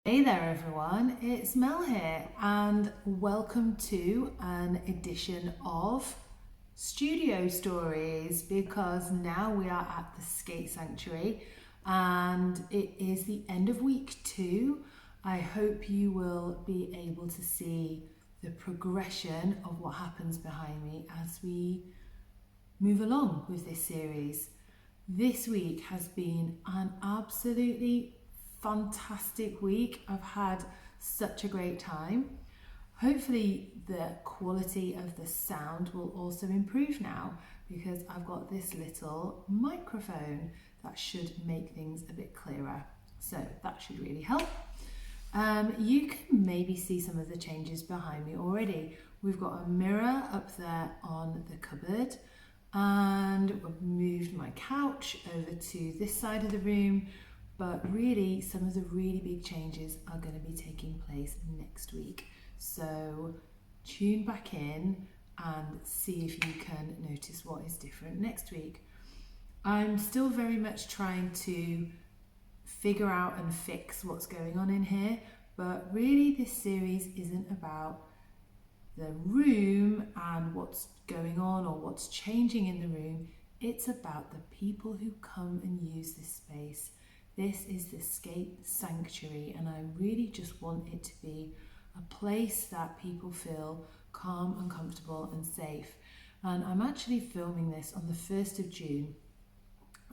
Hey there everyone, it's Mel here and welcome to an edition of Studio Stories, because now we are at the Skate Sanctuary and it is the end of week 2. I hope you will be able to see the progression of what happens behind me as we move along with this series. This week has been an absolutely fantastic week. I've had such a great time. Hopefully the quality of the sound will also improve now, because I've got this little microphone that should make things a bit clearer. So that should really help. You can maybe see some of the changes behind me already. We've got a mirror up there on the cupboard, and I've moved my couch over to this side of the room. But really, some of the really big changes are going to be taking place next week. So tune back in and see if you can notice what is different next week. I'm still very much trying to figure out and fix what's going on in here, but really this series isn't about the room and what's going on or what's changing in the room. It's about the people who come and use this space. This is the Skate Sanctuary, and I really just want it to be a place that people feel calm and comfortable and safe. And I'm actually filming this on the 1st of June,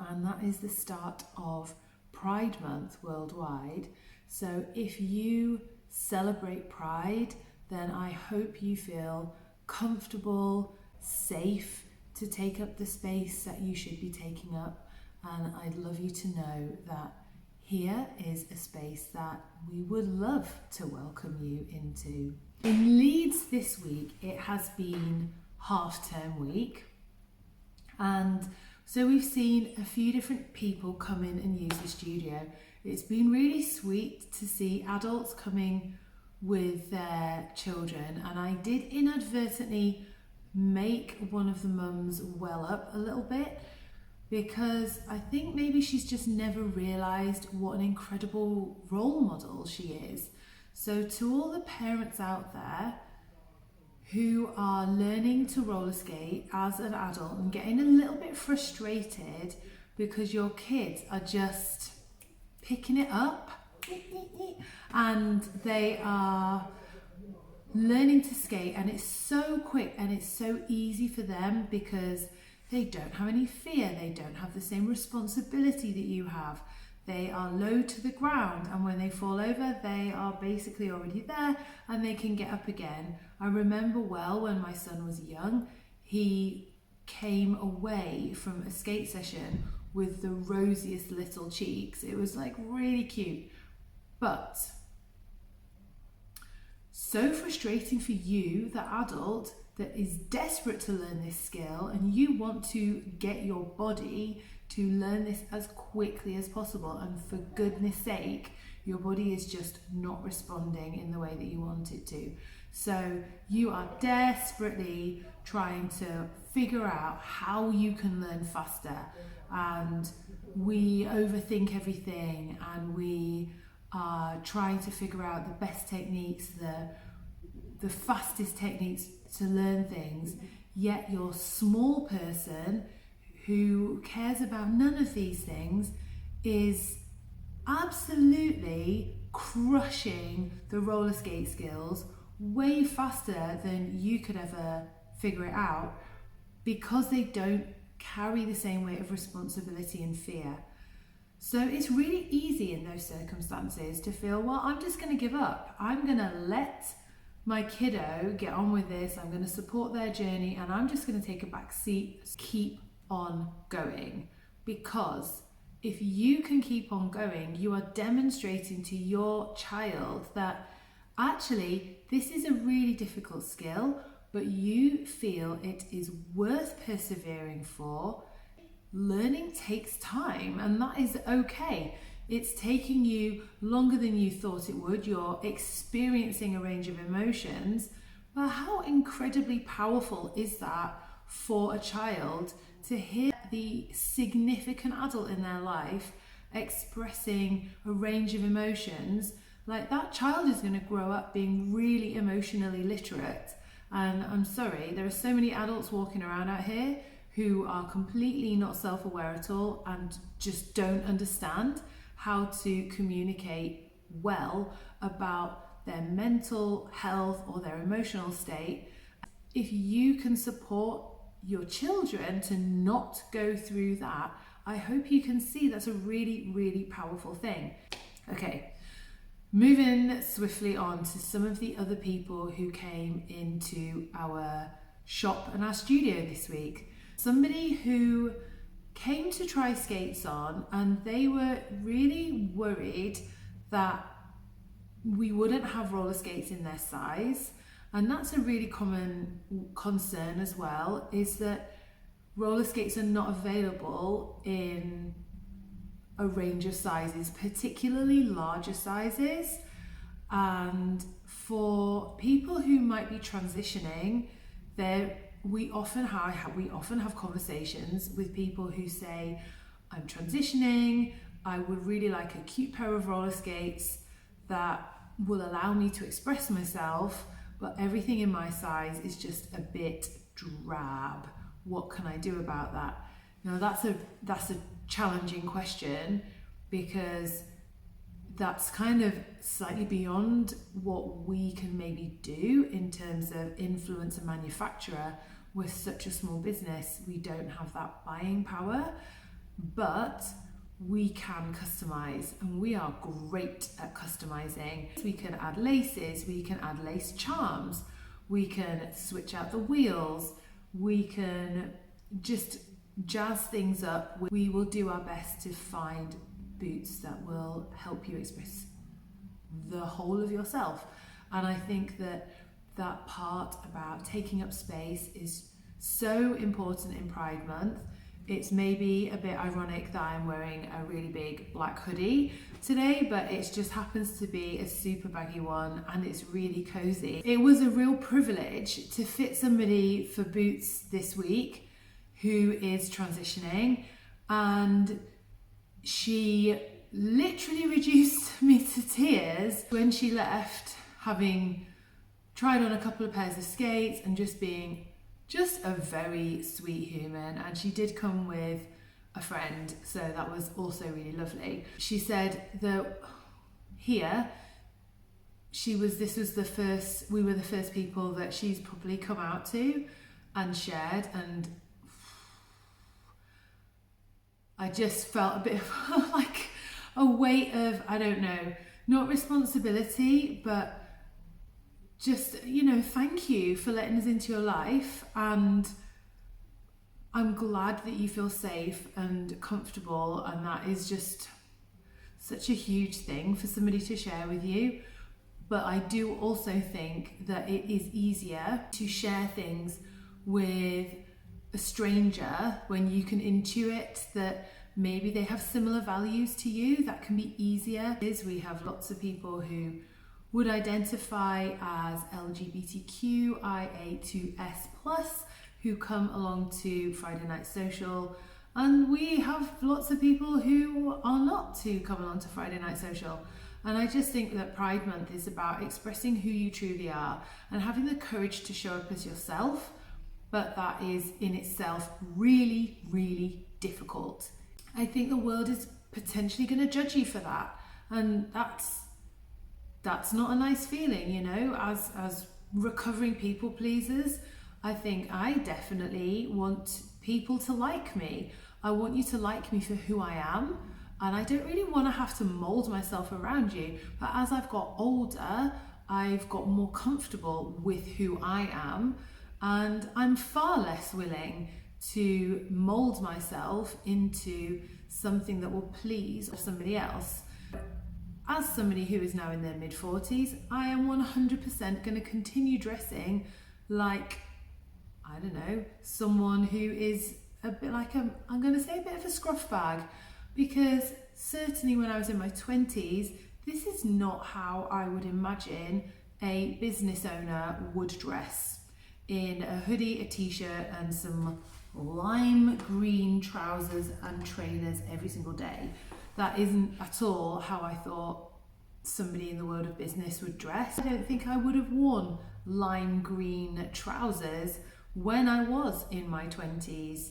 and that is the start of Pride Month worldwide. So if you celebrate Pride, then I hope you feel comfortable, safe to take up the space that you should be taking up. And I'd love you to know that here is a space that we would love to welcome you into. In Leeds this week, it has been half-term week. And so we've seen a few different people come in and use the studio. It's been really sweet to see adults coming with their children. And I did inadvertently make one of the mums well up a little bit, because I think maybe she's just never realised what an incredible role model she is. So to all the parents out there who are learning to roller skate as an adult and getting a little bit frustrated because your kids are just picking it up and they are learning to skate, and it's so quick and it's so easy for them because they don't have any fear, they don't have the same responsibility that you have. They are low to the ground, and when they fall over, they are basically already there and they can get up again. I remember well when my son was young, he came away from a skate session with the rosiest little cheeks. It was like really cute, but so frustrating for you, the adult, that is desperate to learn this skill, and you want to get your body to learn this as quickly as possible, and for goodness sake, your body is just not responding in the way that you want it to. So you are desperately trying to figure out how you can learn faster, and we overthink everything, and we are trying to figure out the best techniques, the fastest techniques to learn things, yet your small person who cares about none of these things is absolutely crushing the roller skate skills way faster than you could ever figure it out, because they don't carry the same weight of responsibility and fear. So it's really easy in those circumstances to feel, well, I'm just going to give up. I'm going to let my kiddo get on with this. I'm going to support their journey, and I'm just going to take a back seat, keep on going. Because if you can keep on going, you are demonstrating to your child that actually this is a really difficult skill, but you feel it is worth persevering for. Learning takes time, and that is okay. It's taking you longer than you thought it would. You're experiencing a range of emotions. But how incredibly powerful is that for a child to hear the significant adult in their life expressing a range of emotions Like, that child is going to grow up being really emotionally literate. And I'm sorry, there are so many adults walking around out here who are completely not self-aware at all and just don't understand how to communicate well about their mental health or their emotional state. If you can support your children to not go through that, I hope you can see that's a really, really powerful thing. Okay, moving swiftly on to some of the other people who came into our shop and our studio this week. Somebody who came to try skates on, and they were really worried that we wouldn't have roller skates in their size. And that's a really common concern as well, is that roller skates are not available in a range of sizes, particularly larger sizes. And for people who might be transitioning, we often have conversations with people who say, I'm transitioning, I would really like a cute pair of roller skates that will allow me to express myself, but everything in my size is just a bit drab. What can I do about that? Now that's a challenging question, because that's kind of slightly beyond what we can maybe do in terms of influence a manufacturer. We're such a small business, we don't have that buying power, but we can customize, and we are great at customizing. We can add laces, we can add lace charms, we can switch out the wheels, we can just jazz things up. We will do our best to find boots that will help you express the whole of yourself. And I think that part about taking up space is so important in Pride Month. It's maybe a bit ironic that I'm wearing a really big black hoodie today, but it just happens to be a super baggy one, and it's really cozy. It was a real privilege to fit somebody for boots this week who is transitioning, and she literally reduced me to tears when she left, having tried on a couple of pairs of skates and just being just a very sweet human. And she did come with a friend, so that was also really lovely. She said that here we were the first people that she's probably come out to and shared, and I just felt a bit of like a weight of, I don't know, not responsibility, but just, thank you for letting us into your life, and I'm glad that you feel safe and comfortable, and that is just such a huge thing for somebody to share with you. But I do also think that it is easier to share things with a stranger when you can intuit that maybe they have similar values to you. That can be easier. We have lots of people who would identify as LGBTQIA2S+, who come along to Friday Night Social, and we have lots of people who are not to come along to Friday Night Social. And I just think that Pride Month is about expressing who you truly are and having the courage to show up as yourself, but that is in itself really, really difficult. I think the world is potentially going to judge you for that, and that's not a nice feeling, as recovering people pleasers. I think I definitely want people to like me. I want you to like me for who I am, and I don't really want to have to mold myself around you. But as I've got older, I've got more comfortable with who I am, and I'm far less willing to mold myself into something that will please somebody else. As somebody who is now in their mid-40s, I am 100% going to continue dressing like, I don't know, someone who is a bit like I'm going to say a bit of a scruff bag, because certainly when I was in my 20s, this is not how I would imagine a business owner would dress. In a hoodie, a t-shirt, and some lime green trousers and trainers every single day. That isn't at all how I thought somebody in the world of business would dress. I don't think I would have worn lime green trousers when I was in my 20s.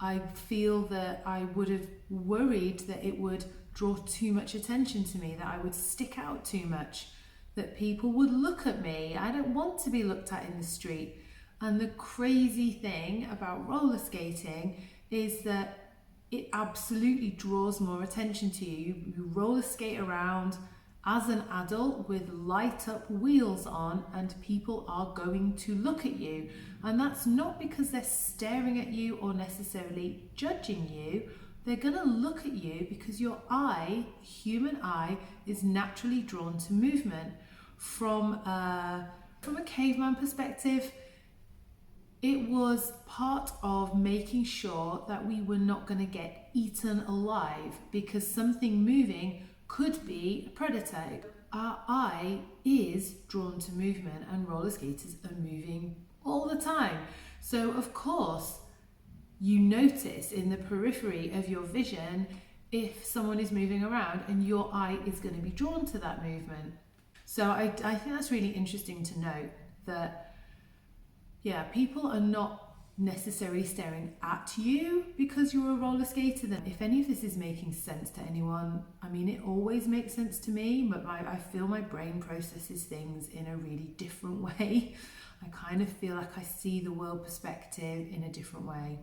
I feel that I would have worried that it would draw too much attention to me, that I would stick out too much, that people would look at me. I don't want to be looked at in the street. And the crazy thing about roller skating is that it absolutely draws more attention to you. You roller skate around as an adult with light up wheels on, and people are going to look at you. And that's not because they're staring at you or necessarily judging you. They're gonna look at you because your eye, human eye, is naturally drawn to movement. From a caveman perspective, it was part of making sure that we were not going to get eaten alive, because something moving could be a predator. Our eye is drawn to movement, and roller skaters are moving all the time. So of course you notice in the periphery of your vision if someone is moving around, and your eye is going to be drawn to that movement. So I think that's really interesting to note that, yeah, people are not necessarily staring at you because you're a roller skater. Then if any of this is making sense to anyone, I mean, it always makes sense to me, but I feel my brain processes things in a really different way. I kind of feel like I see the world perspective in a different way.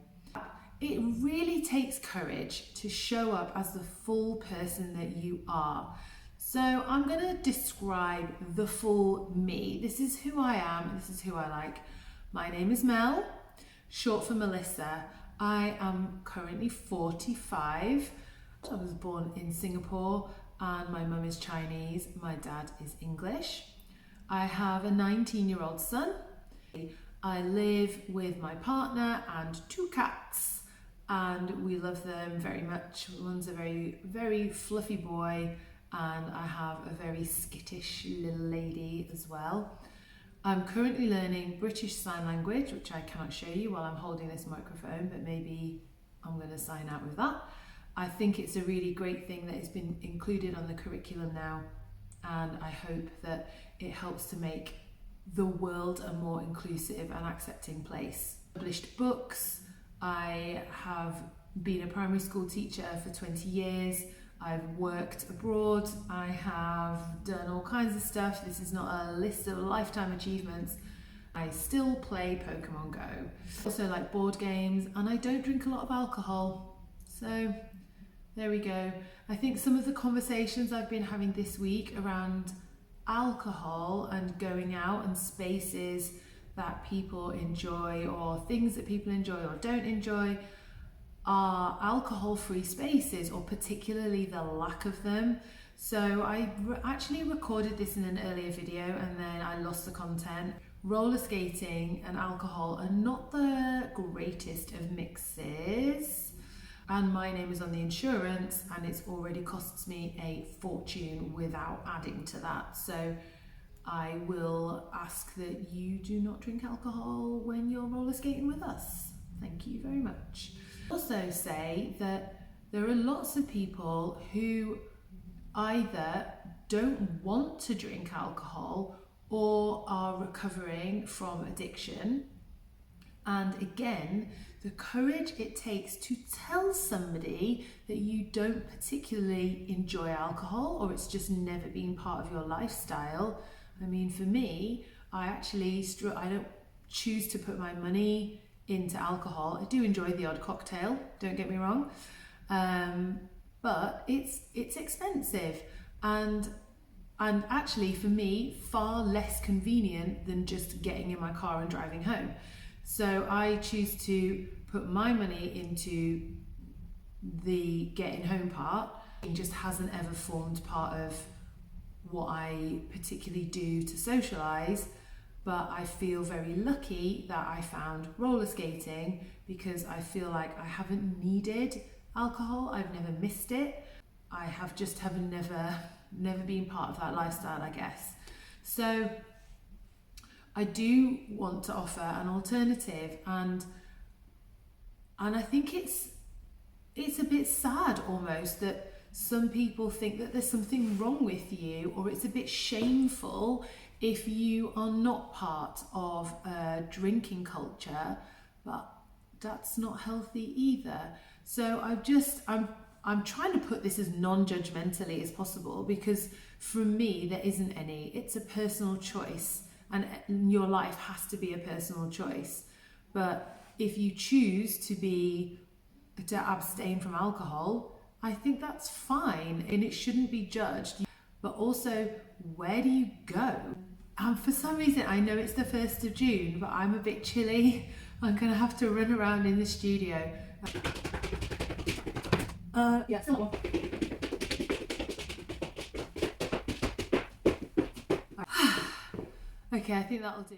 It really takes courage to show up as the full person that you are. So I'm going to describe the full me. This is who I am. This is who I like. My name is Mel, short for Melissa. I am currently 45. I was born in Singapore, and my mum is Chinese. My dad is English. I have a 19-year-old son. I live with my partner and 2 cats, and we love them very much. One's a very, very fluffy boy, and I have a very skittish little lady as well. I'm currently learning British Sign Language, which I cannot show you while I'm holding this microphone, but maybe I'm going to sign out with that. I think it's a really great thing that it's been included on the curriculum now, and I hope that it helps to make the world a more inclusive and accepting place. Published books. I have been a primary school teacher for 20 years. I've worked abroad. I have done all kinds of stuff. This is not a list of lifetime achievements. I still play Pokemon Go. Also like board games, and I don't drink a lot of alcohol. So there we go. I think some of the conversations I've been having this week around alcohol and going out and spaces that people enjoy, or things that people enjoy or don't enjoy, are alcohol-free spaces, or particularly the lack of them. So I actually recorded this in an earlier video and then I lost the content. Roller skating and alcohol are not the greatest of mixes, and my name is on the insurance, and it's already costs me a fortune without adding to that. So I will ask that you do not drink alcohol when you're roller skating with us. Thank you very much. Also say that there are lots of people who either don't want to drink alcohol or are recovering from addiction. And again, the courage it takes to tell somebody that you don't particularly enjoy alcohol, or it's just never been part of your lifestyle. I mean, for me, I don't choose to put my money into alcohol. I do enjoy the odd cocktail, don't get me wrong, but it's expensive, and actually for me far less convenient than just getting in my car and driving home. So I choose to put my money into the getting home part. It just hasn't ever formed part of what I particularly do to socialise. But I feel very lucky that I found roller skating, because I feel like I haven't needed alcohol. I've never missed it. I have never been part of that lifestyle, I guess. So I do want to offer an alternative, and I think it's a bit sad almost that some people think that there's something wrong with you, or it's a bit shameful if you are not part of a drinking culture, but that's not healthy either. So I'm trying to put this as non-judgmentally as possible, because for me there isn't any. It's a personal choice, and your life has to be a personal choice. But if you choose to abstain from alcohol, I think that's fine and it shouldn't be judged. But also, where do you go? And for some reason, I know it's the 1st of June, but I'm a bit chilly. I'm gonna have to run around in the studio. Yeah, still one. Okay, I think that'll do.